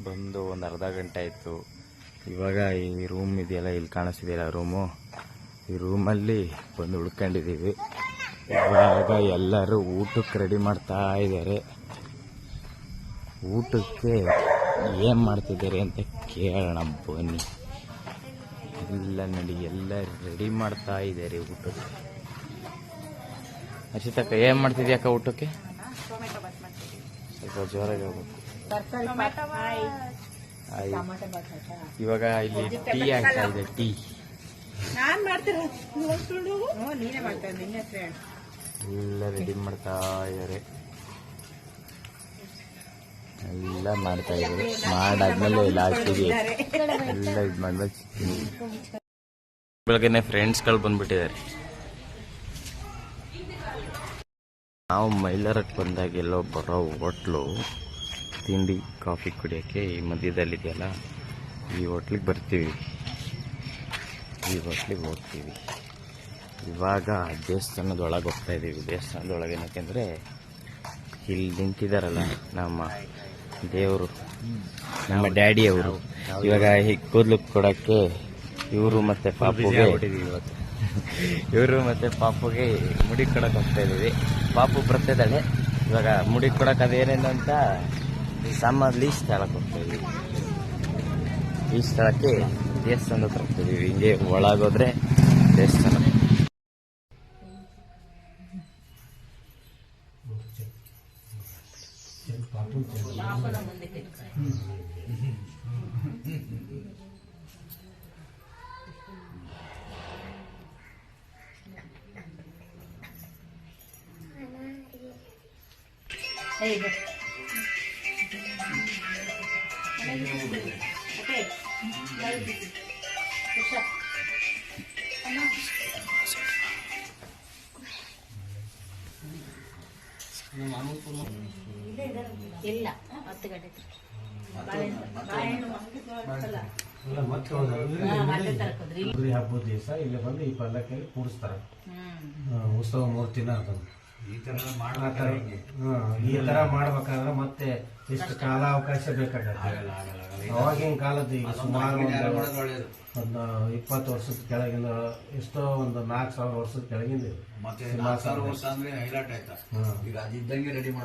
ಬಂದು ಒಂದು ಅರ್ಧ ಗಂಟೆ ಆಯಿತು. ಇವಾಗ ಈ ರೂಮ್ ಇದೆಯಲ್ಲ, ಇಲ್ಲಿ ಕಾಣಿಸ್ತಿದೆಯಲ್ಲ ರೂಮು, ಈ ರೂಮಲ್ಲಿ ಬಂದು ಉಳ್ಕೊಂಡಿದ್ದೀವಿ. ಇವಾಗ ಎಲ್ಲರೂ ಊಟಕ್ಕೆ ರೆಡಿ ಮಾಡ್ತಾ ಇದ್ದಾರೆ. ಊಟಕ್ಕೆ ಏನು ಮಾಡ್ತಿದ್ದಾರೆ ಅಂತ ಕೇಳೋಣ ಬನ್ನಿ. ಎಲ್ಲ ನಡಿ, ಎಲ್ಲ ರೆಡಿ ಮಾಡ್ತಾ ಇದ್ದಾರೆ ಊಟಕ್ಕೆ. ಅರ್ಷಿತಕ್ಕ ಏನು ಮಾಡ್ತಿದ್ಯಾಕ ಊಟಕ್ಕೆ? ಸ್ವಲ್ಪ ಜೋರಾಗಿ ಹೋಗ್ಬೇಕು. ಇವಾಗ ಇಲ್ಲಿ ಟೀ ಆಗ್ತಾ ಇದೆ. ಟೀ ಎಲ್ಲ ರೆಡಿ ಮಾಡ್ತಾ ಇದ್ದಾರೆ. ಎಲ್ಲ ಮಾಡ್ತಾ ಇದ್ದಾರೆ. ಮಾಡಾದ್ಮೇಲೆ ಲಾಸ್ಟಿಗೆ ಎಲ್ಲ ಇದು ಮಾಡ್ಬೇಕು. ಬೆಳಗ್ಗೆನೆ ಫ್ರೆಂಡ್ಸ್ಗಳು ಬಂದ್ಬಿಟ್ಟಿದ್ದಾರೆ. ನಾವು ಮೈಲಾರಕ್ಕೆ ಬಂದಾಗ ಎಲ್ಲೋ ಬರೋ ಹೋಟ್ಲು ತಿಂಡಿ ಕಾಫಿ ಕುಡಿಯೋಕ್ಕೆ ಈ ಮಧ್ಯದಲ್ಲಿದೆಯಲ್ಲ, ಈ ಹೋಟ್ಲಿಗೆ ಬರ್ತೀವಿ, ಈ ಹೋಟ್ಲಿಗೆ ಹೋಗ್ತೀವಿ. ಇವಾಗ ದೇವಸ್ಥಾನದೊಳಗೆ ಹೋಗ್ತಾ ಇದ್ದೀವಿ. ದೇವಸ್ಥಾನದೊಳಗೆ ಏನಕ್ಕೆಂದರೆ ಇಲ್ಲಿ ನಿಂತಿದ್ದಾರಲ್ಲ ನಮ್ಮ ದೇವರು, ನಮ್ಮ ಡ್ಯಾಡಿಯವರು. ಇವಾಗ ಈ ಕೂದಲು ಕೊಡೋಕ್ಕೆ ಇವರು ಮತ್ತು ಪಾಪುಗೆ ಮುಡಿ ಕೊಡಕ್ಕೆ ಹೋಗ್ತಾ ಇದ್ದೀವಿ. ಪಾಪು ಬರ್ತಿದ್ದಾಳೆ. ಇವಾಗ ಮುಡಿ ಕೊಡಕ್ಕೆ ಅದೇನೇನು ಅಂತ ಸಾಮಾನ್ಯ ಈ ಸ್ಥಳಕ್ಕೆ ಹೋಗ್ತಾ ಇದ್ದೀವಿ. ಈ ಸ್ಥಳಕ್ಕೆ ದೇವಸ್ಥಾನದ ಹತ್ರ ಹೋಗ್ತಿದ್ದೀವಿ. ಹಿಂಗೆ ಒಳಗೋದ್ರೆ ದೇವಸ್ಥಾನ. ಇಲ್ಲ 10 ಗಂಟೆ ಹಬ್ಬದ ದಿವಸ ಇಲ್ಲಿ ಬಂದು ಈ ಪಲ್ಲಕ್ಕಿಯಲ್ಲಿ ಕೂಡಿಸ್ತಾರೆ. ಉತ್ಸವ ಮೂರ್ತಿನ ಈ ತರ ಮಾಡ್ಬೇಕಾದ್ರೆ ಮತ್ತೆ ಎಷ್ಟು ಕಾಲಾವಕಾಶ ಬೇಕಾಗತ್ತೆ. ಅವಾಗಿನ ಕಾಲದ್ದು ಈಗ ಸುಮಾರು ಒಂದು 20 ವರ್ಷದ ಕೆಳಗಿನ, ಎಷ್ಟೋ ಒಂದು 4,000 ವರ್ಷದ ಕೆಳಗಿಂದ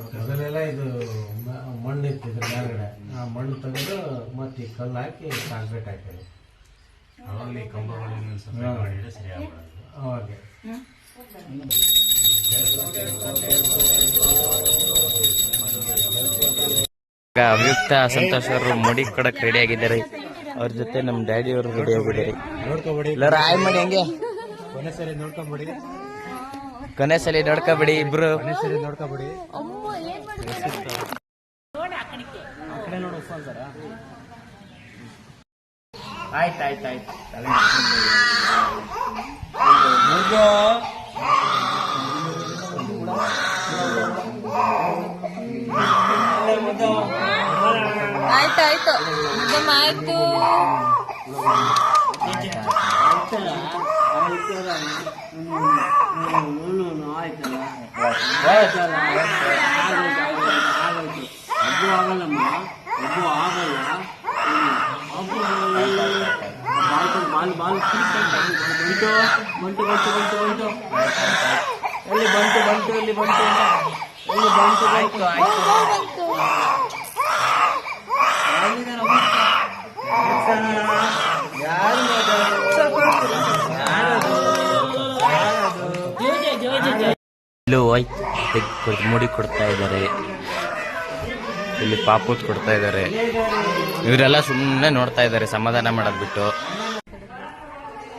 ಮೊದಲೆಲ್ಲ ಇದು ಮಣ್ಣು ಇತ್ತಿದ್ರು ಮೇಲ್ಗಡೆ. ಆ ಮಣ್ಣು ತೆಗೆದು ಮತ್ತೆ ಈ ಕಲ್ಲು ಹಾಕಿ ಕಾಂಕ್ರೀಟ್ ಹಾಕಿದ್ರು. ಅವಾಗ ಅವ್ಯುಕ್ತ ಸಂತೋಷ್ ಅವರು ಮುಡಿ ಕೊಡಕ್ ರೆಡಿ ಆಗಿದ್ದಾರೆ. ಅವ್ರ ಜೊತೆ ನಮ್ಮ ಡ್ಯಾಡಿ ಅವರು ರೆಡಿ ಆಗಿದ್ದಾರೆ. ಎಲ್ಲರೂ ಆಯ್ ಮಾಡಿ ಹಂಗೆ ಕೊನೆ ಸಲ ನೋಡ್ಕೊಬಿಡಿ ಇಬ್ರು. ನೋಡ್ಕೊಬಿಡಿ. ಆಯ್ತಾಯ್ತಾಯ್ತು. ಆಯ್ತಾಯ್ತು, ಆಯ್ತು. ಮುಡಿ ಕೊಡ್ತಾ ಇದ್ದಾರೆ. ಇಲ್ಲಿ ಪಾಪೂತ್ ಕೊಡ್ತಾ ಇದ್ದಾರೆ. ಇವರೆಲ್ಲ ಸುಮ್ಮನೆ ನೋಡ್ತಾ ಇದ್ದಾರೆ, ಸಮಾಧಾನ ಮಾಡೋದ್ ಬಿಟ್ಟು.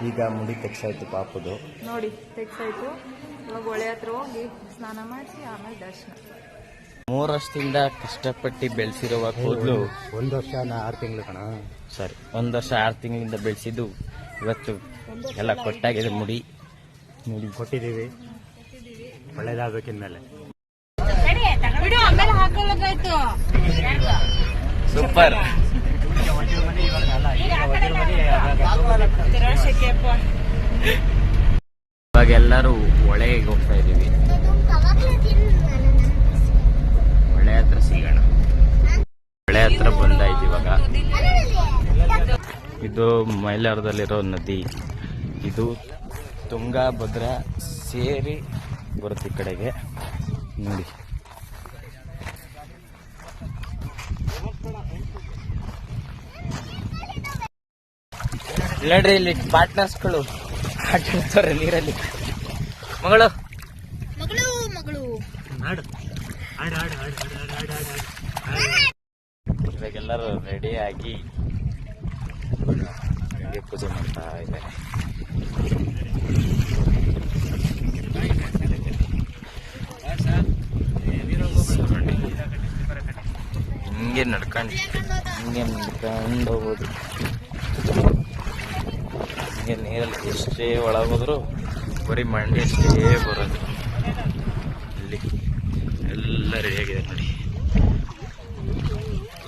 ಈಗ ಮುಡಿ ತೆಗ್ಸಾಯ್ತು ಪಾಪುದು. ನೋಡಿ ತೆಗ್ಸಾಯ್ತು. ಇವಾಗ ಹೊಳೆ ಹತ್ರ ಹೋಗಿ ಸ್ನಾನ ಮಾಡಿಸಿ ಆಮೇಲೆ ದರ್ಶನ. 3 ವರ್ಷದಿಂದ ಕಷ್ಟಪಟ್ಟು ಬೆಳೆಸಿರುವ ಕೂದಲು 1 ವರ್ಷ 6 ತಿಂಗಳು ಕಣ. ಸರಿ, 1 ವರ್ಷ 6 ತಿಂಗಳಿಂದ ಬೆಳೆಸಿದ್ದು ಇವತ್ತು ಎಲ್ಲ ಕೊಟ್ಟಾಗಿದೆ. ಮುಡಿ ಕೊಟ್ಟಿದ್ದೀವಿ. ಒಳ್ಳೇದಾಗಬೇಕಿನ್ಮೇಲೆ ಸೂಪರ್. ಇವಾಗ ಎಲ್ಲರೂ ಹೊಳೆಗೆ ಹೋಗ್ತಾ ಇದೀವಿ. ಹೊಳೆ ಹತ್ರ ಸಿಗೋಣ. ಹೊಳೆ ಕೆರೆ ಹತ್ರ ಬಂದಾಯ್ತು ಇವಾಗ. ಇದು ಮೈಲಾರದಲ್ಲಿರೋ ನದಿ. ಇದು ತುಂಗಭದ್ರಾ ಸೇರಿ ಬರುತ್ತೆ ಈ ಕಡೆಗೆ ನೋಡಿ. ನೋಡ್ರಿ ಇಲ್ಲಿ ಪಾರ್ಟ್ನರ್ಸ್ಗಳು ಆಟ ಆಡ್ತಾರೆ ನೀರಲ್ಲಿ. ಮಗಳು ಇವಾಗೆಲ್ಲರೂ ರೆಡಿ ಆಗಿ ಗಂಗೆ ಪೂಜೆ ಮಾಡ್ತಾ ಇದ್ದಾರೆ. ಹಿಂಗೆ ನಡ್ಕೊಂಡು ಹೋಗ್ಬೋದು. ಹಿಂಗೆ ನೀರಲ್ಲಿ ಎಷ್ಟೇ ಒಳಗೋದ್ರು ಬರೀ ಮಂಡಿ ಅಷ್ಟೇ ಬರೋದು. ಇಲ್ಲಿ ಎಲ್ಲ ರೆಡಿಯಾಗಿದೆ ನೋಡಿ,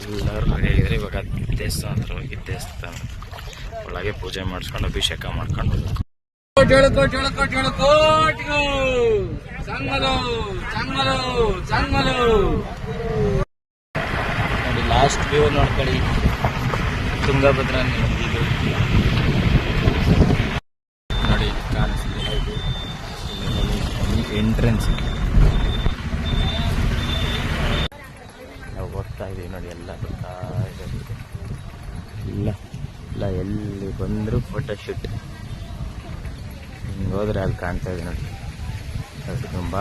ಎಲ್ಲರೂ ರೆಡಿಯಾಗಿದ್ದಾರೆ. ಇವಾಗ ದೇವಸ್ಥಾನ ಹತ್ರ ಹೋಗಿ ದೇವಸ್ಥಾನ ಒಳಗೆ ಪೂಜೆ ಮಾಡಿಸ್ಕೊಂಡು ಅಭಿಷೇಕ ಮಾಡ್ಕೊಂಡು ನೋಡಿ. ಲಾಸ್ಟ್ ವ್ಯೂ ನೋಡ್ಕೊಳ್ಳಿ, ತುಂಗಭದ್ರಾ ನದಿದು ನೋಡಿ ಕಾಣಿಸ್ತಿಲ್ಲ. ಇದು ಎಂಟ್ರೆನ್ಸ್ ನಾವು ಹೋಗ್ತಾ ಇದೀವಿ ನೋಡಿ. ಎಲ್ಲ ಬರ್ತಾ ಇದ್ದಾರೆ. ಇಲ್ಲ ಇಲ್ಲ ಎಲ್ಲಿ ಬಂದರೂ ಫೋಟೋಶೂಟ್. ಹಿಂಗೆ ಹೋದ್ರೆ ಅಲ್ಲಿ ಕಾಣ್ತಾ ಇದೆ ನೋಡಿ, ಅದು ತುಂಬ.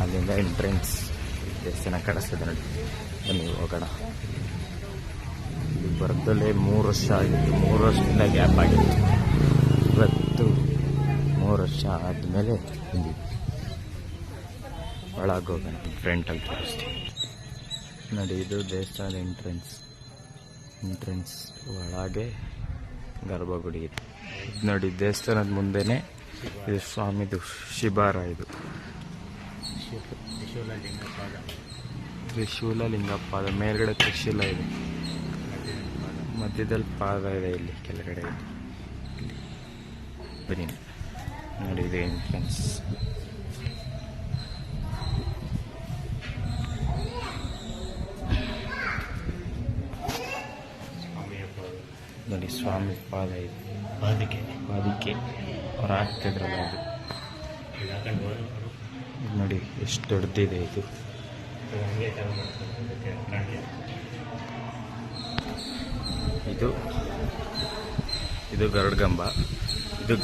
ಅಲ್ಲಿಂದ ಎಂಟ್ರೆನ್ಸ್ ದೇವಸ್ಥಾನ ಕಾಣಿಸ್ತದೆ ನೋಡಿ. ಬನ್ನಿ ಹೋಗೋಣ. ಇಲ್ಲಿ ಬರದಲ್ಲೇ 3 ವರ್ಷ ಆಗಿತ್ತು. 3 ವರ್ಷದಿಂದ ಗ್ಯಾಪ್ ಆಗಿತ್ತು. ಇವತ್ತು 3 ವರ್ಷ ಆದಮೇಲೆ ಬಂದಿದ್ವಿ. ಒಳಗೆ ಹೋಗೋಣ, ಫ್ರಂಟಲ್ಲಿ ತೋರಿಸ್ತೀವಿ ನೋಡಿ. ಇದು ದೇವಸ್ಥಾನದ ಎಂಟ್ರೆನ್ಸ್ ಒಳಗೆ ಗರ್ಭಗುಡಿ ಇದೆ. ಇದು ನೋಡಿ ದೇವಸ್ಥಾನದ ಮುಂದೆನೆ ಇದು ಸ್ವಾಮಿದು ಶಿಬಾರ. ಇದು ತ್ರಿಶೂಲ ಲಿಂಗಪಾದ. ಮೇಲ್ಗಡೆ ತ್ರಿಶೂಲ ಇದೆ, ಮಧ್ಯದಲ್ಲಿ ಪಾದ ಇದೆ, ಇಲ್ಲಿ ಕೆಳಗಡೆ ಇದೆ. ಬನ್ನಿ ನೋಡಿ, ಇದು ಎಂಟ್ರೆನ್ಸ್. ನೋಡಿ ಸ್ವಾಮಿ ಪಾದ ಇದೆ, ಪಾದಿಕೆ ಅವ್ರು ಹಾಕ್ತಿದ್ರಲ್ಲ ಅದು. ನೋಡಿ ಎಷ್ಟು ದೊಡ್ಡದಿದೆ ಇದು. ಇದು ಗರುಡಗಂಬ. ಇದು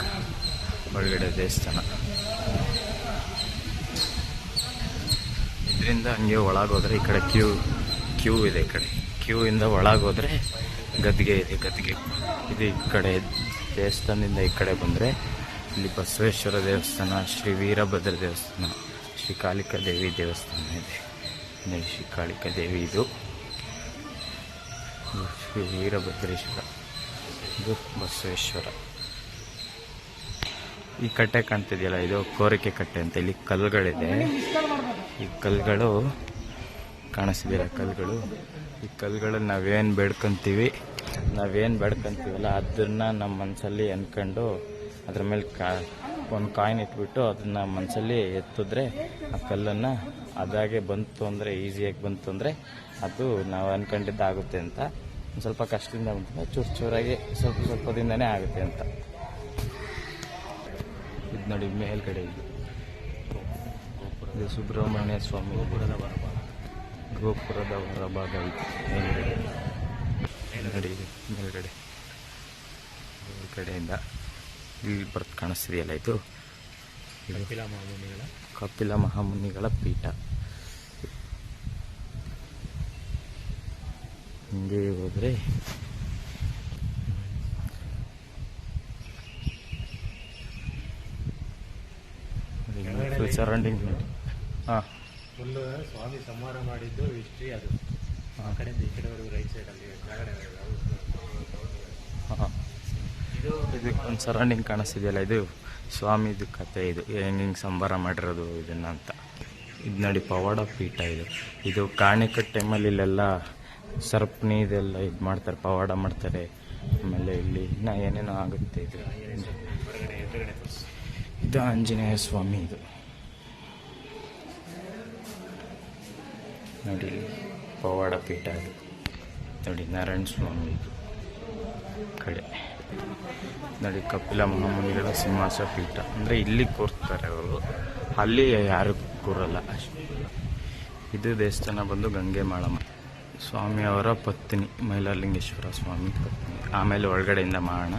ಒಳಗಡೆ ದೇವಸ್ಥಾನ. ಇದರಿಂದ ಹಂಗೆ ಒಳಗೋದ್ರೆ ಈ ಕಡೆ ಕ್ಯೂ ಇದೆ. ಈ ಕಡೆ ಕ್ಯೂ ಇಂದ ಒಳಗೋದ್ರೆ ಗದ್ಗೆ ಇದೆ. ಗದ್ಗೆ ಇದು ಈ ಕಡೆ ದೇವಸ್ಥಾನದಿಂದ ಈ ಕಡೆ ಬಂದರೆ ಇಲ್ಲಿ ಬಸವೇಶ್ವರ ದೇವಸ್ಥಾನ, ಶ್ರೀ ವೀರಭದ್ರ ದೇವಸ್ಥಾನ, ಶ್ರೀ ಕಾಳಿಕಾ ದೇವಿ ದೇವಸ್ಥಾನ ಇದೆ. ಶ್ರೀ ಕಾಳಿಕಾ ದೇವಿ ಇದು ಶ್ರೀ ವೀರಭದ್ರೇಶ್ವರ, ಇದು ಬಸವೇಶ್ವರ. ಈ ಕಟ್ಟೆ ಕಾಣ್ತಿದೆಯಲ್ಲ, ಇದು ಕೋರಿಕೆ ಕಟ್ಟೆ ಅಂತ. ಇಲ್ಲಿ ಕಲ್ಲುಗಳಿದೆ. ಈ ಕಲ್ಲುಗಳು ಕಾಣಿಸ್ತಿದೆಯಲ್ಲ, ಕಲ್ಲುಗಳು. ಈ ಕಲ್ಲುಗಳು ನಾವೇನು ಬೇಡ್ಕೊಂತೀವಲ್ಲ ಅದನ್ನ ನಮ್ಮ ಮನಸ್ಸಲ್ಲಿ ಅನ್ಕೊಂಡು ಅದ್ರ ಮೇಲೆ ಒಂದು ಕಾಯಿನ್ ಇಟ್ಬಿಟ್ಟು ಅದನ್ನ ಮನಸ್ಸಲ್ಲಿ ಎತ್ತಿದ್ರೆ ಆ ಕಲ್ಲನ್ನು ಅದಾಗೆ ಬಂತು ಅಂದರೆ, ಈಸಿಯಾಗಿ ಬಂತು ಅಂದರೆ ಅದು ನಾವು ಅನ್ಕೊಂಡಿದ್ದಾಗುತ್ತೆ ಅಂತ. ಒಂದು ಸ್ವಲ್ಪ ಕಷ್ಟದಿಂದ ಬಂತು, ಚೂರಾಗಿ ಸ್ವಲ್ಪದಿಂದನೇ ಆಗುತ್ತೆ ಅಂತ. ಇದು ನೋಡಿ ಮೇಲ್ಗಡೆ ಇದು ಸುಬ್ರಹ್ಮಣ್ಯ ಸ್ವಾಮಿ ಗೋಪುರದ ಹೊರಭಾಗ ಇದೆ. ಮೇಲ್ಗಡೆ ನೋಡಿ, ಮೇಲ್ಗಡೆ ಕಡೆಯಿಂದ ಇಲ್ಲಿ ಬರ್ತು ಕಾಣಿಸ್ತಿದೆಯಲ್ಲ, ಇದು ಕಪಿಲ ಮಹಾಮುನಿಗಳ ಪೀಠ. ಹಿಂಗೆ ಹೋದ್ರೆ ಸರೌಂಡಿಂಗ್ ನೋಡಿ. ಫುಲ್ ಸ್ವಾಮಿ ಸಂಹಾರ ಮಾಡಿದ್ದು ಹಿಸ್ಟ್ರಿ ಅದು. ಆ ಕಡೆಯಿಂದ ಈ ಕಡೆವರೆಗೂ ರೈಟ್ ಸೈಡಲ್ಲಿ ಇದು ಒಂದು ಸರೌಂಡಿಂಗ್ ಕಾಣಿಸ್ತಿದೆಯಲ್ಲ, ಇದು ಸ್ವಾಮಿದು ಕತೆ. ಇದು ಹೆಂಗೆ ಸಂಬಾರ ಮಾಡಿರೋದು ಇದನ್ನ ಅಂತ. ಇದು ನೋಡಿ ಪವಾಡ ಪೀಠ. ಇದು ಕಾಣಿಕಟ್ಟು ಟೈಮಲ್ಲಿ ಇಲ್ಲೆಲ್ಲ ಸರ್ಪಣಿ ಇದೆಲ್ಲ ಇದು ಮಾಡ್ತಾರೆ, ಪವಾಡ ಮಾಡ್ತಾರೆ. ಆಮೇಲೆ ಇಲ್ಲಿ ಇನ್ನೂ ಏನೇನೋ ಆಗುತ್ತೆ. ಇದು ಆಂಜನೇಯ ಸ್ವಾಮಿ. ಇದು ನೋಡಿ ಪವಾಡ ಪೀಠ. ಇದು ನೋಡಿ ನಾರಾಯಣ ಸ್ವಾಮಿ ಇದು ಕಡೆ ನೋಡಿ ಕಪಿಲ ಮಹಾಮುನಿಗಳ ಸಿಂಹಾಸ ಪೀಠ ಅಂದರೆ ಇಲ್ಲಿ ಕೂರ್ತಾರೆ ಅವರು, ಅಲ್ಲಿ ಯಾರು ಕೂರಲ್ಲ ಅಷ್ಟೇ. ಇದು ದೇವಸ್ಥಾನ ಬಂದು ಗಂಗೆ ಮಾಳಮ್ಮ ಸ್ವಾಮಿಯವರ ಪತ್ನಿ, ಮೈಲಾರಲಿಂಗೇಶ್ವರ ಸ್ವಾಮಿ ಪತ್ನಿ. ಆಮೇಲೆ ಒಳಗಡೆಯಿಂದ ಮಾಡೋಣ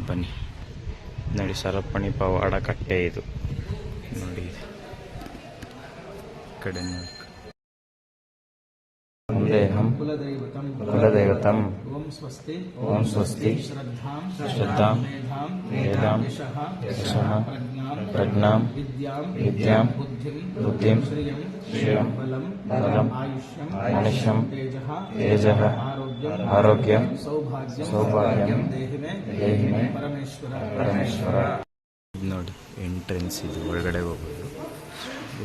ಬನ್ನಿ. ನೋಡಿ ಸರಪಣಿ ಪವಾಡ ಕಟ್ಟೆ ಇದು ನೋಡಿ, ಕಡೆ ನೋಡಿ. ಕುಲದೈವತಂ ಓಂ ಸ್ವಸ್ತಿ ಶ್ರದ್ಧಾಂ ಮೇಧಾಂ ಯಶಃ ಪ್ರಜ್ಞಾಂ ವಿದ್ಯಾಂ ಬುದ್ಧಿಂ ಶ್ರಿಯಂ ಬಲಂ ಆಯುಷ್ಯಂ ತೇಜಃ ಆರೋಗ್ಯಂ ಸೌಭಾಗ್ಯಂ ದೇಹಿ ಮೇ ಪರಮೇಶ್ವರ. ನೋಡಿ ಎಂಟ್ರೆನ್ಸ್ ಇದು, ಒಳಗಡೆ ಹೋಗೋದು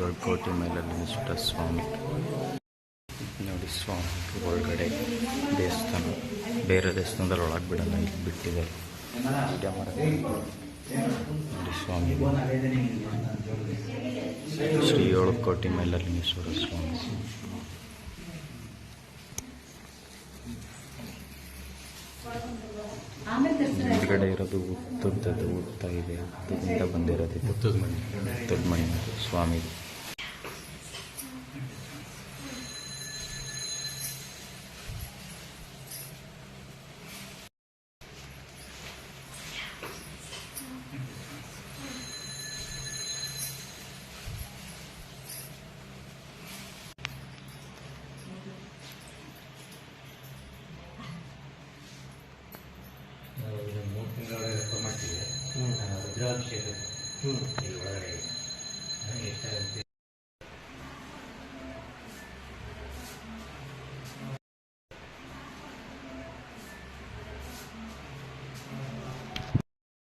7 ಕೋಟಿ ಮೈಲಾರಲಿಂಗೇಶ್ವರ ಸ್ವಾಮಿ. ನೋಡಿ ಸ್ವಾಮಿ ಒಳಗಡೆ ದೇವಸ್ಥಾನ, ಬೇರೆ ದೇವಸ್ಥಾನದಲ್ಲಿ ಒಳಗೆ ಬಿಡಲ್ಲ, ಇಲ್ಲಿ ಬಿಟ್ಟಿದ್ದಾರೆ. ನೋಡಿ ಸ್ವಾಮಿ ಶ್ರೀ 7 ಕೋಟಿ ಮೈಲಾರಲಿಂಗೇಶ್ವರ ಸ್ವಾಮಿ. ಹಿಂದ್ಗಡೆ ಇರೋದು ಉತ್ತದ್ದು ಉತ್ತ ಇದೆ, ಉತ್ತದಿಂದ ಬಂದಿರೋದು ಉತ್ತದ ಮಣಿ ಸ್ವಾಮಿ.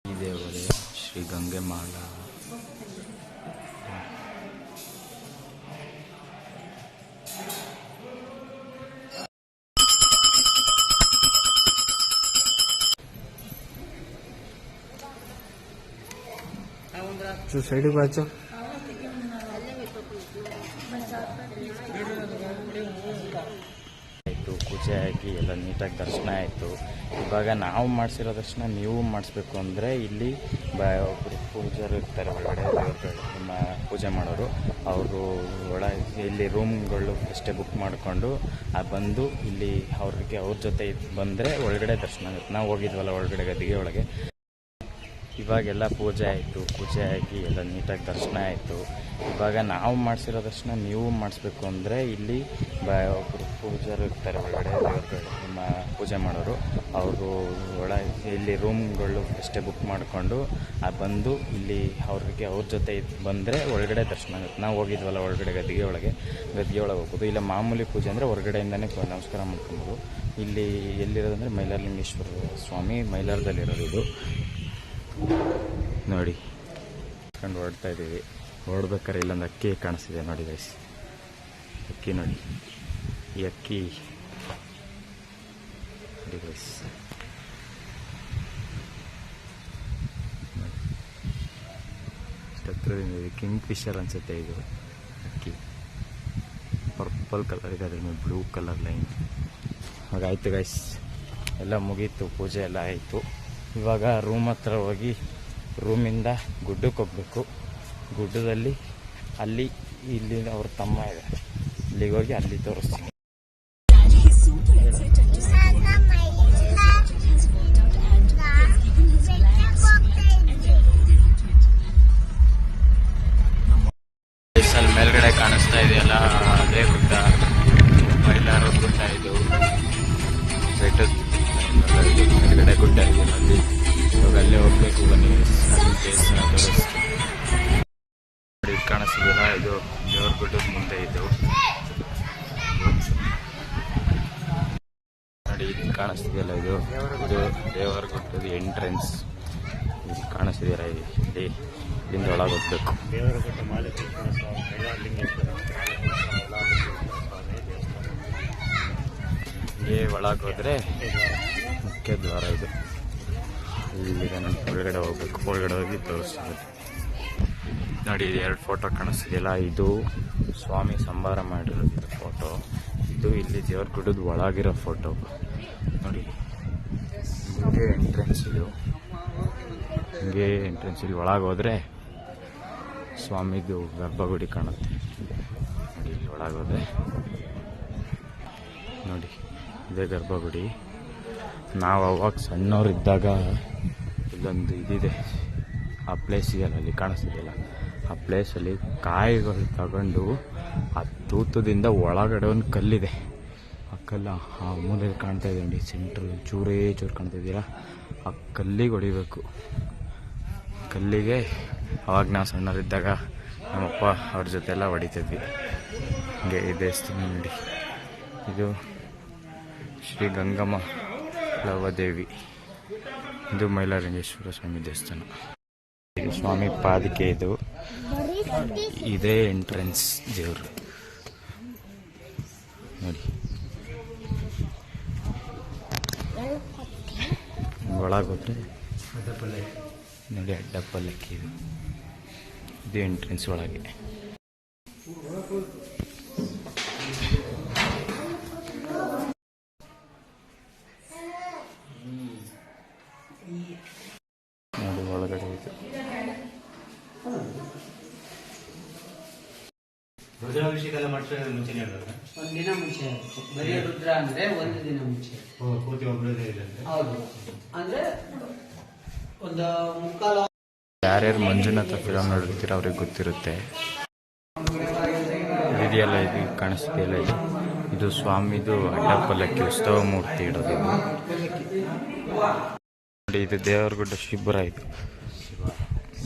ಈ ದೇವಾಲಯ ಶ್ರೀ ಗಂಗೆ ಮಾಳ. ಸೈಡ್ ಬಾಚು ಆಯಿತು, ಪೂಜೆ ಆಗಿ ಎಲ್ಲ ನೀಟಾಗಿ ದರ್ಶನ ಆಯಿತು. ಇವಾಗ ನಾವು ಮಾಡಿಸಿರೋ ದರ್ಶನ ನೀವು ಮಾಡಿಸ್ಬೇಕು ಅಂದರೆ ಇಲ್ಲಿ ಒಬ್ಬರು ಪೂಜಾರು ಇರ್ತಾರೆ ಒಳಗಡೆ, ನಮ್ಮ ಪೂಜೆ ಮಾಡೋರು. ಅವರು ಇಲ್ಲಿ ರೂಮ್ಗಳು ಅಷ್ಟೇ ಬುಕ್ ಮಾಡಿಕೊಂಡು ಬಂದು ಇಲ್ಲಿ ಅವ್ರ ಜೊತೆ ಬಂದರೆ ಒಳಗಡೆ ದರ್ಶನ ಆಗುತ್ತೆ. ನಾವು ಹೋಗಿದ್ವಲ್ಲ ಒಳಗಡೆ ಗದ್ದಿಗೆ ಒಳಗೆ. ಇವಾಗೆಲ್ಲ ಪೂಜೆ ಆಯಿತು, ಪೂಜೆ ಆಗಿ ಎಲ್ಲ ನೀಟಾಗಿ ದರ್ಶನ ಆಯಿತು. ಇವಾಗ ನಾವು ಮಾಡಿಸಿರೋ ದರ್ಶನ ನೀವು ಮಾಡಿಸ್ಬೇಕು ಅಂದರೆ ಇಲ್ಲಿ ಒಬ್ಬರು ಪೂಜಾರು ಇರ್ತಾರೆ ಒಳಗಡೆ, ನಮ್ಮ ಪೂಜೆ ಮಾಡೋರು. ಅವರು ಇಲ್ಲಿ ರೂಮ್ಗಳು ಅಷ್ಟೇ ಬುಕ್ ಮಾಡಿಕೊಂಡು ಬಂದು ಇಲ್ಲಿ ಅವ್ರ ಜೊತೆ ಬಂದರೆ ಒಳಗಡೆ ದರ್ಶನ ಆಗುತ್ತೆ. ನಾವು ಹೋಗಿದ್ವಲ್ಲ ಒಳಗಡೆ ಗದ್ದಿಗೆ ಒಳಗೆ ಹೋಗ್ಬೋದು. ಇಲ್ಲ ಮಾಮೂಲಿ ಪೂಜೆ ಅಂದರೆ ಹೊರಗಡೆಯಿಂದನೇ ನಮಸ್ಕಾರ ಮಾಡ್ಕೊಬೋದು. ಇಲ್ಲಿ ಎಲ್ಲಿರೋದಂದರೆ ಮೈಲಾರಲಿಂಗೇಶ್ವರ ಸ್ವಾಮಿ ಮೈಲಾರದಲ್ಲಿರೋದು ಇದು ನೋಡಿ. ಕಂಡು ಹೊರಡ್ತಾ ಇದ್ದೀವಿ. ಹೊರಡ್ಬೇಕಾದ್ರೆ ಇಲ್ಲೊಂದು ಅಕ್ಕಿ ಕಾಣಿಸ್ತಿದೆ ನೋಡಿ ಗೈಸ್, ಅಕ್ಕಿ ನೋಡಿ, ಈ ಅಕ್ಕಿ ನೋಡಿ ಗೈಸ್. ಹತ್ರದಿಂದ ಇದೆ, ಕಿಂಗ್ ಫಿಶರ್ ಅನ್ಸುತ್ತೆ ಇದು ಅಕ್ಕಿ. ಪರ್ಪಲ್ ಕಲರ್ ಇದೆ, ಅದ್ರ ಮೇಲೆ ಬ್ಲೂ ಕಲರ್ ಲೈನ್. ಹಾಗಾಯ್ತು ಗೈಸ್, ಎಲ್ಲ ಮುಗೀತು, ಪೂಜೆ ಎಲ್ಲ ಆಯಿತು. ಇವಾಗ ರೂಮ್ ಹತ್ರ ಹೋಗಿ ರೂಮಿಂದ ಗುಡ್ಡಕ್ಕೆ ಹೋಗ್ಬೇಕು. ಗುಡ್ಡದಲ್ಲಿ ಇಲ್ಲಿ ಅವ್ರ ತಮ್ಮ ಇದೆ, ಅಲ್ಲಿಗೆ ಹೋಗಿ ಅಲ್ಲಿ ತೋರಿಸ್ತೀನಿ. ಅಲ್ಲಿ ಮೇಲ್ಗಡೆ ಕಾಣಿಸ್ತಾ ಇದೆಯಲ್ಲ ಅದೇ ಗುಡ್ಡ, ಮೈಲಾರ ಗುಡ್ಡ ಇದು. ಬೆಟ್ಟದ ಮೇಲ್ಗಡೆ ಗುಡ್ಡ ಇದೆ ಅಲ್ಲಿ, ಇವಾಗ ಅಲ್ಲೇ ಹೋಗ್ಬೇಕು. ಬನ್ನಿ ದೇವಸ್ಥಾನ ತೋರಿಸ್ತೀನಿ. ನೋಡಿ ಕಾಣಿಸ್ತಿದೆಯಲ್ಲ, ಇದು ದೇವ್ರ ಗುಡ್ಡದ ಮುಂದೆ ಇದು ನೋಡಿ. ಇದು ಕಾಣಿಸ್ತಿದೆಯಲ್ಲ, ಇದು ದೇವರ ಗುಡ್ಡದ ಎಂಟ್ರೆನ್ಸ್. ಇದು ಕಾಣಿಸ್ತಿದೆಯಲ್ಲ, ಇಲ್ಲಿ ಇಲ್ಲಿಂದ ಒಳಗೆ ಹೋಗ್ಬೇಕು. ದೇವರ ಗುಡ್ಡ ಮಹಾಲಿಂಗೇಶ್ವರ ಸ್ವಾಮಿ, ಮೈಲಾರಲಿಂಗೇಶ್ವರ ಹೀಗೆ ಒಳಗೆ ಹೋದರೆ ಮುಖ್ಯ ದ್ವಾರ ಇದು. ಇಲ್ಲಿಗೆ ನಾನು ಒಳಗಡೆ ಹೋಗ್ಬೇಕು, ಒಳಗಡೆ ಹೋಗಿ ತೋರಿಸ್ತೀನಿ ನೋಡಿ. 2 ಫೋಟೋ ಕಾಣಿಸ್ತಿದೆಯಲ್ಲ, ಇದು ಸ್ವಾಮಿ ಸಂಭಾರ ಮಾಡಿರೋದು ಇದು ಫೋಟೋ. ಇದು ಇದು ಇಲ್ಲಿ ದೇವ್ರ ಗುಡ್ಡದ ಒಳಗಿರೋ ಫೋಟೋ ನೋಡಿ. ಹಿಂಗೆ ಎಂಟ್ರೆನ್ಸ್ ಇದು, ಹಿಂಗೆ ಎಂಟ್ರೆನ್ಸ್ ಇಲ್ಲಿ ಒಳಗೆ ಹೋದರೆ ಸ್ವಾಮಿದು ಗರ್ಭಗುಡಿ ಕಾಣುತ್ತೆ ನೋಡಿ. ಇಲ್ಲಿ ಒಳಗೆ ಹೋದರೆ ನೋಡಿ ಇದೇ ಗರ್ಭಗುಡಿ. ನಾವು ಅವಾಗ ಸಣ್ಣವರಿದ್ದಾಗ ಇಲ್ಲೊಂದು ಇದಿದೆ, ಆ ಪ್ಲೇಸ್ ಇದೆಯಲ್ಲ ಅಲ್ಲಿ ಕಾಣಿಸ್ತಿದೆಯಲ್ಲ, ಆ ಪ್ಲೇಸಲ್ಲಿ ಕಾಯಿಗಳು ತಗೊಂಡು ಆ ತೂತದಿಂದ ಒಳಗಡೆ ಒಂದು ಕಲ್ಲಿದೆ, ಆ ಕಲ್ಲು ಆ ಮೂಲೆಯಲ್ಲಿ ಕಾಣ್ತಾ ಇದೆ ನೋಡಿ, ಸೆಂಟ್ರ್ ಚೂರೇ ಚೂರು ಕಾಣ್ತಾ ಇದ್ದೀರಾ, ಆ ಕಲ್ಲಿಗೆ ಹೊಡಿಬೇಕು. ಕಲ್ಲಿಗೆ ಅವಾಗ ನಾವು ಸಣ್ಣವರಿದ್ದಾಗ ನಮ್ಮಪ್ಪ ಅವ್ರ ಜೊತೆ ಎಲ್ಲ ಹೊಡಿತಿದ್ವಿ. ಹಂಗೆ ಈ ದೇವಸ್ಥಾನ ನೋಡಿ, ಇದು ಶ್ರೀ ಗಂಗಮ್ಮ ಲವದೇವಿ, ಇದು ಮೈಲಾರಲಿಂಗೇಶ್ವರ ಸ್ವಾಮಿ ದೇವಸ್ಥಾನ. ಇದು ಸ್ವಾಮಿ ಪಾದಿಕೆ, ಇದು ಇದೇ ಎಂಟ್ರೆನ್ಸ್ ದೇವರು ನೋಡಿ. ಒಳಗೆ ಹೋದ್ರೆ ನೋಡಿ ಅಡ್ಡಪಲ್ಲಕ್ಕಿ, ಇದು ಎಂಟ್ರೆನ್ಸ್ ಒಳಗೆ. ನೋಡಿ ಒಳಗಡೆ ಇದು ರುದ್ರಾಭಿಷೇಕ ಮಾಡ್ತಾರೆ ಮುಂಚೆನೇ ಒಂದಿನ ಮುಂಚೆ, ಬರೀ ರುದ್ರ ಅಂದ್ರೆ ಒಂದು ದಿನ ಮುಂಚೆ. ಪೂರ್ತಿ ಒಬ್ಬರದೇ ಇದೆ ಹೌದು, ಅಂದ್ರೆ ಒಂದು ಮುಕ್ಕಾಲು. ಯಾರ್ಯಾರು ಮಂಜುನಾಥ ಫಿಲಮ್ ನೋಡಿರ್ತೀರ ಅವ್ರಿಗೆ ಗೊತ್ತಿರುತ್ತೆ. ಇದೆಯಲ್ಲ, ಇದು ಕಾಣಿಸ್ತಿದೆಯಲ್ಲ, ಇದು ಸ್ವಾಮಿದು ಅಡ್ಡಪಲ್ಲಕ್ಕಿ ಉತ್ಸವ ಮೂರ್ತಿ ಇಡೋದು ಇದು ನೋಡಿ. ಇದು ದೇವರಗುಡ್ಡ ಶಿಬಿರ,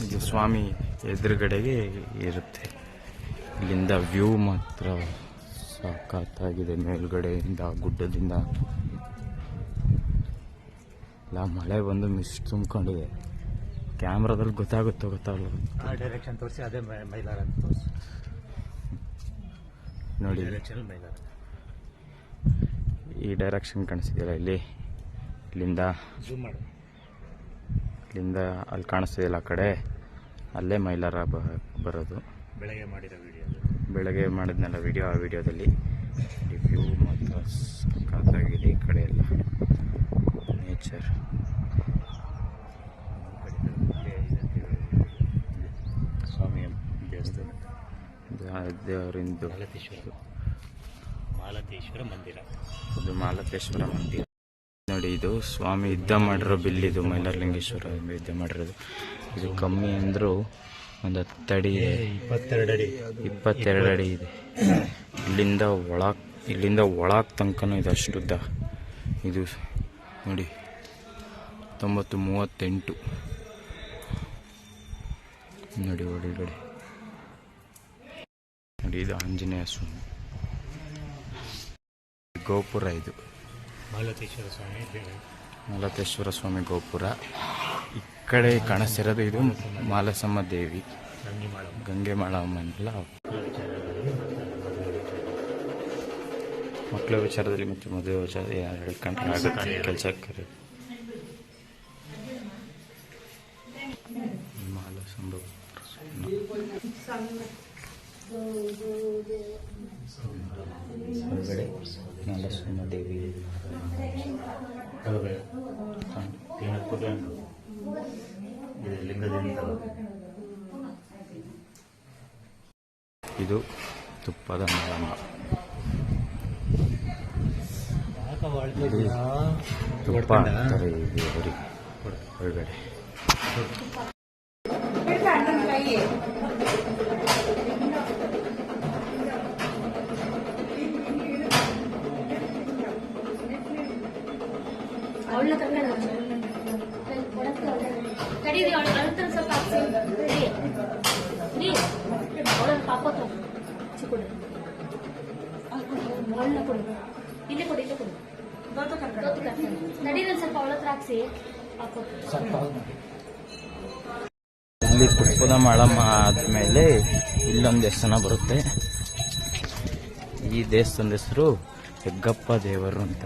ಇದು ಸ್ವಾಮಿ ಎದುರುಗಡೆಗೆ ಇರುತ್ತೆ. ಇಲ್ಲಿಂದ ವ್ಯೂ ಮಾತ್ರ ಸಖತ್ತಾಗಿದೆ, ಮೇಲ್ಗಡೆಯಿಂದ ಗುಡ್ಡದಿಂದ ಇಲ್ಲ. ಮಳೆ ಬಂದು ಮಿಸ್ಟ್ ತುಂಬಿಕೊಂಡಿದೆ, ಕ್ಯಾಮ್ರಾದಲ್ಲಿ ಗೊತ್ತಾಗುತ್ತೋ ಗೊತ್ತಾಗಲ್ಲ. ಡೈರೆಕ್ಷನ್ ತೋರಿಸಿ ಅದೇ ಮೈಲಾರ ತೋರಿಸಿ ನೋಡಿ, ಡೈರೆಕ್ಷನ್ ಮೈಲಾರ. ಈ ಡೈರೆಕ್ಷನ್ ಕಾಣಿಸ್ತಿದೆಯಲ್ಲ ಇಲ್ಲಿ, ಇಲ್ಲಿಂದ ಜೂಮ್ ಮಾಡಿ, ಇಲ್ಲಿಂದ ಅಲ್ಲಿ ಕಾಣಿಸ್ತಿದೆಯಲ್ಲ ಆ ಕಡೆ, ಅಲ್ಲೇ ಮೈಲಾರ ಬರೋದು. ಬೆಳಗ್ಗೆ ಮಾಡಿರೋ ವಿಡಿಯೋ, ಬೆಳಗ್ಗೆ ಮಾಡಿದ್ನಲ್ಲ ವಿಡಿಯೋ, ಆ ವಿಡಿಯೋದಲ್ಲಿ ವ್ಯೂ ಮಾತ್ರ ಸಖತ್ತಾಗಿದೆ. ಈ ಕಡೆ ಎಲ್ಲ ನೇಚರ್. ಸ್ವಾಮಿಯ ದೇವಸ್ಥಾನ, ದೇವರಿಂದು ಮಾಲತೇಶ್ವರ ಮಂದಿರ, ಇದು ಮಾಲತೇಶ್ವರ ಮಂದಿರ ನೋಡಿ. ಇದು ಸ್ವಾಮಿ ಯುದ್ಧ ಮಾಡಿರೋ ಬಿಲ್ಲಿದು, ಮೈಲಾರಲಿಂಗೇಶ್ವರ ಯುದ್ಧ ಮಾಡಿರೋದು. ಇದು ಕಮ್ಮಿ ಅಂದರೂ ಒಂದು 10 ಅಡಿ ಇದೆ, 22 ಅಡಿ ಇದೆ. ಇಲ್ಲಿಂದ ಒಳಗೆ ತನಕನೂ ಇದೆ, ಅಷ್ಟುದ್ದ. ಇದು ನೋಡಿ 1938 ನೋಡಿ ಒಳಗಡೆ ನೋಡಿ. ಇದು ಆಂಜನೇಯ ಸ್ವಾಮಿ ಗೋಪುರ, ಇದು ಮಾಲತೇಶ್ವರ ಸ್ವಾಮಿ ಗೋಪುರ. ಈ ಕಡೆ ಕಾಣಿಸ್ತಿರೋದು ಇದು ಮಾಲಸಮ್ಮ ದೇವಿ, ಗಂಗೆ ಮಾಳಮ್ಮನೆಲ್ಲ ಮಕ್ಕಳ ವಿಚಾರದಲ್ಲಿ ಮತ್ತು ಮದುವೆ ವಿಚಾರ ಎರಡು ಆಗುತ್ತೆ ಕೆಲಸಕ್ಕೆ. ಮಾಲಸಮ್ಮ ಹೊರಗಡೆ ಮಾಲಸಮ್ಮ ದೇವಿ ಇದು ತುಪ್ಪದ ಮಾಲಮ್ಮ. ತುಪ್ಪ ಅಂತಾರೆ ಇದು ಅವರಿಗೆ ಹೊರಗಡೆ. ಇಲ್ಲಿ ತುಪ್ಪದ ಮಾಳಮ್ಮ ಆದ್ಮೇಲೆ ಇಲ್ಲೊಂದು ದೇವಸ್ಥಾನ ಬರುತ್ತೆ. ಈ ದೇವಸ್ಥಾನದ ಹೆಸರು ಹೆಗ್ಗಪ್ಪ ದೇವರು ಅಂತ.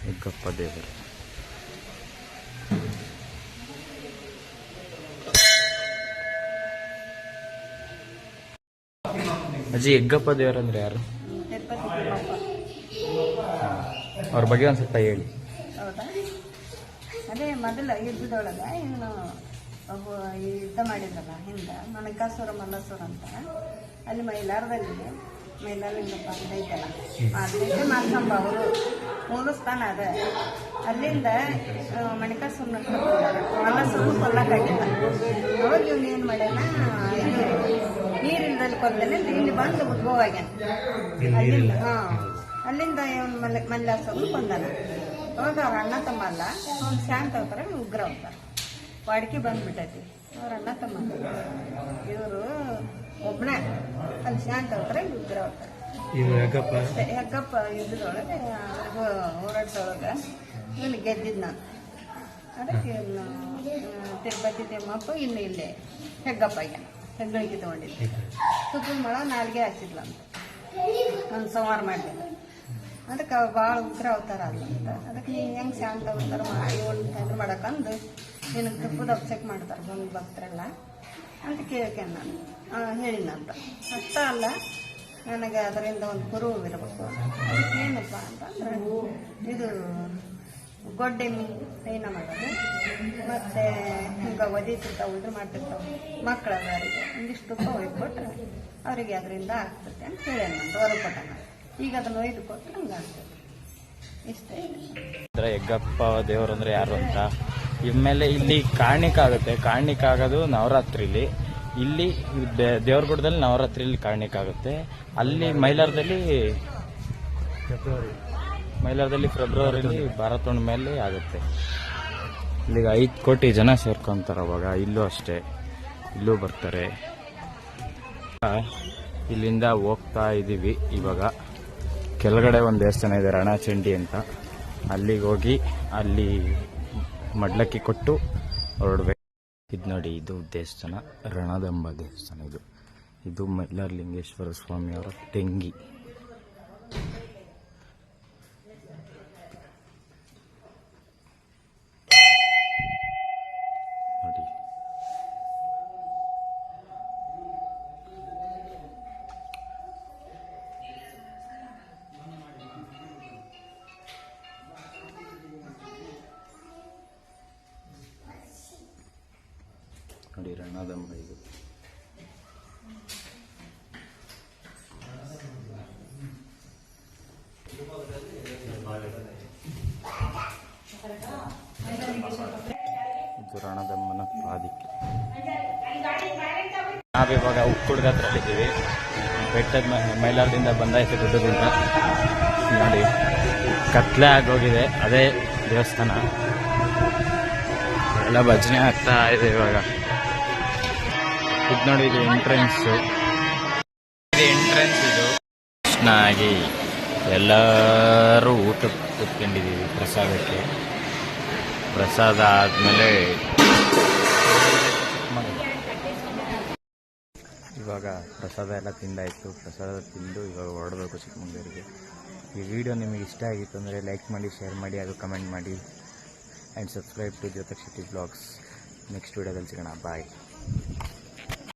ಹೆಗ್ಗಪ್ಪ ದೇವರು ಅಜ್ಜಿ ಹೆಗ್ಗಪ್ಪ ದೇವರಂದ್ರೆ ಯಾರು? ತಿರುಪತಿ ತಿಮ್ಮಪ್ಪ. ಅವ್ರ ಬಗ್ಗೆ ಒಂದು ಸ್ವಲ್ಪ ಹೇಳಿ. ಹೌದಾ? ಅದೇ ಮೊದಲ ಯುದ್ಧದೊಳಗೆ ಇವನು ಒಬ್ಬ ಯುದ್ಧ ಮಾಡಿದ್ರಲ್ಲ ಹಿಂದೆ ಮನಕಾಸುರ ಮಲ್ಲಸುರ ಅಂತ, ಅಲ್ಲಿ ಮೈಲಾರಲಿಂಗಪ್ಪ ಅಂತ ಐತಲ್ಲ, ಅದಕ್ಕೆ ಮಾರ್ಕಂಬ ಅವರು ಮೂಲ ಸ್ಥಾನ ಅದ. ಅಲ್ಲಿಂದ ಮಣಿಕಾಸುರನ ಮಲ್ಲಸುರನ ಕೊಲ್ಲಕ್ಕಾಗಿಲ್ಲ. ಅವಾಗ ಇವನು ಏನು ಮಾಡ್ಯಾನ, ನೀರಿಲ್ದಲ್ಲಿ ಕೊಲ್ಲನೆ ಇಲ್ಲಿ ಬಂದು ಉದ್ಭವ ಆಗ್ಯಾನ. ಅಲ್ಲಿಂದ ಅಲ್ಲಿಂದ ಇವನು ಮಲ್ಲಾಸುರನ ಕೊಂದಾನ. ಅವಾಗ ಅವ್ರ ಅಣ್ಣ ತಮ್ಮ ಅಲ್ಲ, ಅವ್ನು ಶಾಂತ ಅವತಾರ, ಉಗ್ರ ಅವತಾರ. ವಾಡಿಕೆ ಬಂದ್ಬಿಟ್ಟೈತಿ. ಅವ್ರ ಅಣ್ಣ ತಮ್ಮ ಇವರು ಒಬ್ಬನೇ, ಅಲ್ಲಿ ಶಾಂತ ಅವತಾರ, ಉಗ್ರ ಅವತಾರ. ಹೆಗ್ಗಪ್ಪ ಯುದ್ಧದೊಳಗೆ ಹೋರಾಟದೊಳಗೆ ಇವನು ಗೆದ್ದಿದ್ನ. ಅದಕ್ಕೆ ಇವನು ತಿರುಪತಿ ತಿಮ್ಮಪ್ಪ ಇನ್ನು ಇಲ್ಲೇ ಹೆಗ್ಗಪ್ಪ ಆಗ್ಯಾನ. ಹೆಗ್ಗಳಿಕೆ ತಗೊಂಡಿದ್ದ. ಸುತ್ತಲ ಮಳ ನಾಲ್ಗೆ ಹಚ್ಚಿದ್ಲಂತ, ಒಂದು ಸಂಹಾರ ಮಾಡಿಲ್ಲ. ಅದಕ್ಕೆ ಭಾಳ ಉಗ್ರ ಅವತಾರ ಅಲ್ಲಂತ. ಅದಕ್ಕೆ ನೀನು ಹೆಂಗೆ ಶಾಂತ ಅವತಾರ ಮಾಡಿ ಮಾಡಕ್ಕಂದು ನಿನಗೆ ತುಪ್ಪದ ಅಭಿಷೇಕ ಮಾಡ್ತಾರೆ ಬಂದು ಭಕ್ತರೆಲ್ಲ ಅಂತ ಕೇಳ್ಕೇನೆ ನಾನು ಹೇಳಿನಂತ. ಅಷ್ಟ ಅಲ್ಲ, ನನಗೆ ಅದರಿಂದ ಒಂದು ಕುರು ಇರಬೇಕು. ಅದಕ್ಕೆ ಏನಪ್ಪ ಅಂತಂದ್ರೆ ಇದು ಗೊಡ್ಡೆಮ್ಮಿ ಕೈನ ಮಾಡೋದು, ಮತ್ತು ಹಿಂಗೆ ಒದಿತಿರ್ತಾವೆ, ಇದು ಮಾಡ್ತಿರ್ತಾವೆ ಮಕ್ಕಳವರಿಗೆ ಒಂದಿಷ್ಟು ತುಪ್ಪ ಒಯ್ದುಕೊಟ್ರೆ ಅವರಿಗೆ ಅದರಿಂದ ಆಗ್ತದೆ ಅಂತ ಹೇಳಿ ನಾನು ಹೊರಕೊಟ್ಟ. ಈಗ ಅದನ್ನು ಒಯ್ದು ಕೊಟ್ಟರೆ ಹಂಗೆ ಆಗ್ತದೆ. ಇಷ್ಟೇ. ಹೆಗ್ಗಪ್ಪ ದೇವರಂದ್ರೆ ಯಾರು ಅಂತ ಇನ್ಮೇಲೆ ಇಲ್ಲಿ ಕಾಣಿಕ ಆಗುತ್ತೆ. ಕಾಣಿಕ ಆಗೋದು ನವರಾತ್ರಿಲಿ. ಇಲ್ಲಿ ದೇವ್ರಗುಡದಲ್ಲಿ ನವರಾತ್ರಿಲಿ ಕಾಣಿಕ ಆಗುತ್ತೆ. ಅಲ್ಲಿ ಮೈಲಾರದಲ್ಲಿ ಫೆಬ್ರವರಿಲಿ ಭಾರತ ಮೇಲೆ ಆಗುತ್ತೆ. ಇಲ್ಲಿಗೆ 5 ಕೋಟಿ ಜನ ಸೇರ್ಕೊಂತಾರೆ. ಅವಾಗ ಇಲ್ಲೂ ಅಷ್ಟೇ, ಇಲ್ಲೂ ಬರ್ತಾರೆ. ಇಲ್ಲಿಂದ ಹೋಗ್ತಾ ಇದ್ದೀವಿ. ಇವಾಗ ಕೆಳಗಡೆ ಒಂದು ದೇವಸ್ಥಾನ ಇದೆ, ರಣಚಂಡಿ ಅಂತ. ಅಲ್ಲಿಗೆ ಹೋಗಿ ಅಲ್ಲಿ ಮಡ್ಲಕ್ಕಿ ಕೊಟ್ಟು ಹೊರಡ್ಬೇಕು. ಇದು ನೋಡಿ, ಇದು ದೇವಸ್ಥಾನ ರಣದಂಬ ದೇವಸ್ಥಾನ. ಇದು ಮೈಲಾರಲಿಂಗೇಶ್ವರ ಸ್ವಾಮಿಯವರ ತೆಂಗಿ. ನೋಡಿ, ನೋಡಿ ರಣದಂಬ ಇದು. ಇದು ರಣದಂಬನ ಪಾದಿಕೆ. ನಾವಿವಾಗ ಉಕ್ಕುಡ್ಗ ಹತ್ರ ಇದ್ದೀವಿ. ಬೆಟ್ಟದ ಮೈಲಾರದಿಂದ ಬಂದಾಯ್ತು ಗುಡ್ಡದಿಂದ. ನೋಡಿ, ಕತ್ಲೆ ಆಗೋಗಿದೆ. ಅದೇ ದೇವಸ್ಥಾನ. ಎಲ್ಲ ಭಜನೆ ಆಗ್ತಾ ಇದೆ ಇವಾಗ. ಇದು ನೋಡಿ, ಇದು ಎಂಟ್ರೆನ್ಸ್. ಇದು ಚೆನ್ನಾಗಿ ಎಲ್ಲರೂ ಊಟಕ್ಕೆ ಕೂತ್ಕೊಂಡಿದ್ದೀವಿ ಪ್ರಸಾದಕ್ಕೆ. ಪ್ರಸಾದ ಆದಮೇಲೆ ಇವಾಗ ಪ್ರಸಾದ ಎಲ್ಲ ತಿಂದಾಯಿತು. ಪ್ರಸಾದ ತಿಂದು ಇವಾಗ ಹೊರಡಬೇಕು ಚಿಕ್ಕಮಗಳೂರಿಗೆ. ಈ ವಿಡಿಯೋ ನಿಮಗೆ ಇಷ್ಟ ಆಗಿತ್ತು ಅಂದರೆ ಲೈಕ್ ಮಾಡಿ, ಶೇರ್ ಮಾಡಿ, ಅದು ಕಮೆಂಟ್ ಮಾಡಿ. And subscribe to Jyotak Shetty blogs. Next ವಿಡಿಯೋದಲ್ಲಿ ಸಿಗೋಣ. ಬಾಯ್.